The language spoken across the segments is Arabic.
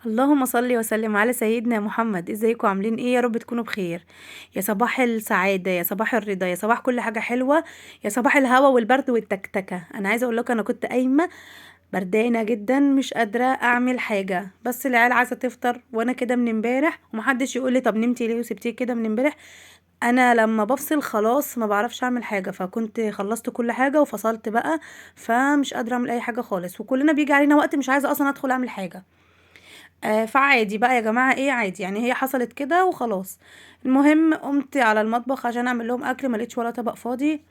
اللهم صل وسلم على سيدنا محمد. ازيكم عاملين ايه؟ يا رب تكونوا بخير. يا صباح السعادة، يا صباح الرضا، يا صباح كل حاجة حلوة، يا صباح الهوا والبرد والتكتكة. انا عايزة اقول لكم انا كنت قايمة بردانة جدا، مش قادرة اعمل حاجة، بس العيال عايزة تفطر وانا كده من امبارح، ومحدش يقول لي طب نمتي ليه وسبتيه كده من امبارح. انا لما بفصل خلاص ما بعرفش اعمل حاجة، فكنت خلصت كل حاجة وفصلت بقى، فمش قادرة اعمل اي حاجة خالص، وكلنا بيجي علينا وقت مش عايزة اصلا ادخل اعمل حاجة. فعادي بقى يا جماعة، ايه عادي يعني، هي حصلت كده وخلاص. المهم قمت على المطبخ عشان اعمل لهم اكل، ما لقيتش ولا طبق فاضي.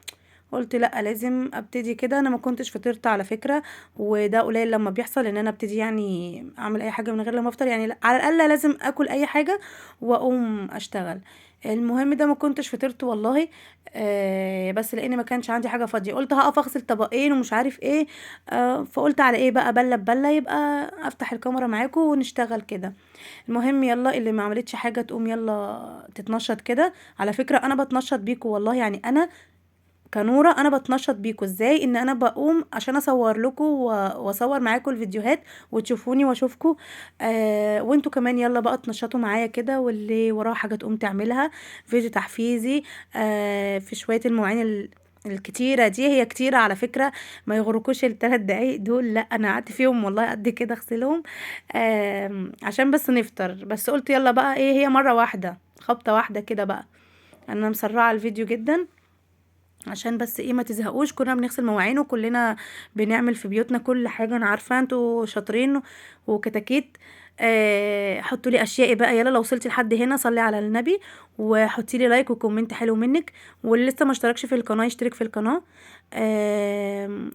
قلت لا لازم ابتدي كده، انا ما كنتش فطرت على فكرة، وده قليل لما بيحصل ان انا ابتدي يعني اعمل اي حاجة من غير لما افطر، يعني على الاقل لازم اكل اي حاجة واقوم اشتغل. المهم ده ما كنتش فطرت والله. بس لاني ما كانش عندي حاجة فاضية، قلت هقف اغسل طبقين ومش عارف ايه. فقلت على ايه بقى، بله بله، يبقى افتح الكاميرا معاكم ونشتغل كده. المهم يلا، اللي ما عملتش حاجة تقوم يلا تتنشط كده. على فكرة انا بتنشط بيكو والله، يعني انا كنورة انا بتنشط بيكو ازاي، ان انا بقوم عشان اصور لكم واصور معاكم الفيديوهات وتشوفوني واشوفكم. وانتوا كمان يلا بقى تنشطوا معايا كده، واللي وراه حاجة تقوم تعملها. فيديو تحفيزي في شوية المواعين الكتيرة دي، هي كتيرة على فكرة، ما يغركوش ال3 دقايق دول، لا انا قعدت فيهم والله قد كده اغسلهم. عشان بس نفطر، بس قلت يلا بقى ايه، هي مرة واحدة خبطة واحدة كده بقى. انا مسرعة الفيديو جدا عشان بس ايه ما تزهقوش، كنا بنغسل مواعين وكلنا بنعمل في بيوتنا كل حاجه، انا عارفه انتوا شاطرين وكتاكيت. حطوا لي اشيائي بقى، يلا لو وصلتي لحد هنا صلي على النبي، وحطي لي لايك وكومنت حلو منك، واللي لسه ما اشتركش في القناه يشترك في القناه.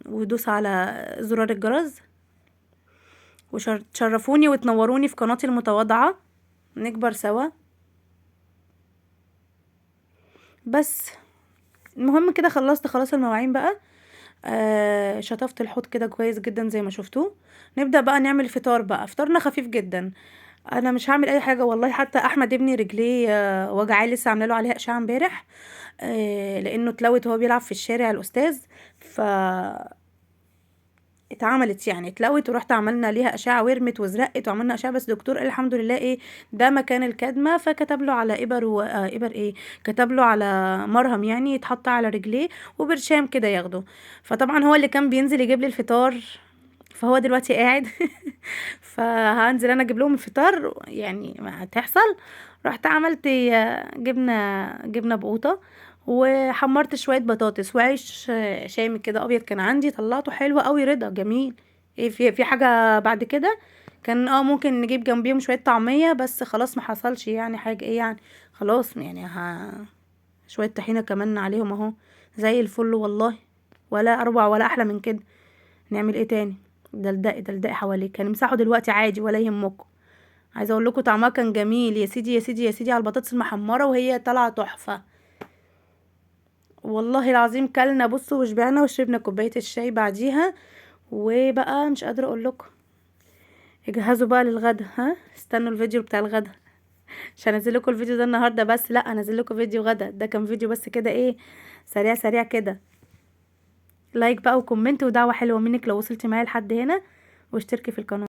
ودوس على زرار الجرس، وتشرفوني وتنوروني في قناتي المتواضعه، نكبر سوا. بس المهم كده خلصت خلاص المواعين بقى. شطفت الحوض كده كويس جدا زي ما شفتوه. نبدأ بقى نعمل فطار بقى، فطارنا خفيف جدا. انا مش هعمل اي حاجه والله، حتى احمد ابني رجليه وجعاه، لسه عامله له عليها اشعه امبارح. لانه اتلوت وهو بيلعب في الشارع الاستاذ، ف اتعملت يعني اتلوت، ورحت عملنا ليها اشعه ورمت وزرقت وعملنا اشعه، بس دكتور قال الحمد لله ايه، ده مكان الكدمه، فكتب له على ابر ابر ايه، كتب له على مرهم يعني يتحط على رجليه، وبرشام كده ياخده. فطبعا هو اللي كان بينزل يجيب لي الفطار، فهو دلوقتي قاعد فهنزل انا اجيب لهم الفطار يعني ما هتحصل. رحت عملت جبنه بقوطه، وحمرت شويه بطاطس وعيش شامي كده ابيض كان عندي، طلعته حلو قوي، رضا جميل. ايه في حاجه بعد كده؟ كان ممكن نجيب جنبيهم شويه طعميه، بس خلاص ما حصلش يعني حاجه، ايه يعني، خلاص يعني شويه طحينه كمان عليهم اهو، زي الفل والله، ولا اروع ولا احلى من كده. نعمل ايه تاني؟ دلدقي دلدقي حواليك، هنمسحه دلوقتي عادي ولا يهمكم. عايزه اقول لكم طعمها كان جميل، يا سيدي يا سيدي يا سيدي على البطاطس المحمره وهي طالعه تحفه. والله العظيم كلنا بصوا وشبعنا وشربنا كوبايه الشاي بعديها، وبقى مش قادره اقول لكم. اجهزوا بقى للغدا، ها استنوا الفيديو بتاع الغدا، مش هنزل لكم الفيديو ده النهارده، بس لا هنزل لكم فيديو غدا، ده كان فيديو بس كده ايه، سريع سريع كده. لايك بقى وكومنت ودعوه حلوه منك لو وصلتي معايا لحد هنا، واشتركي في القناه.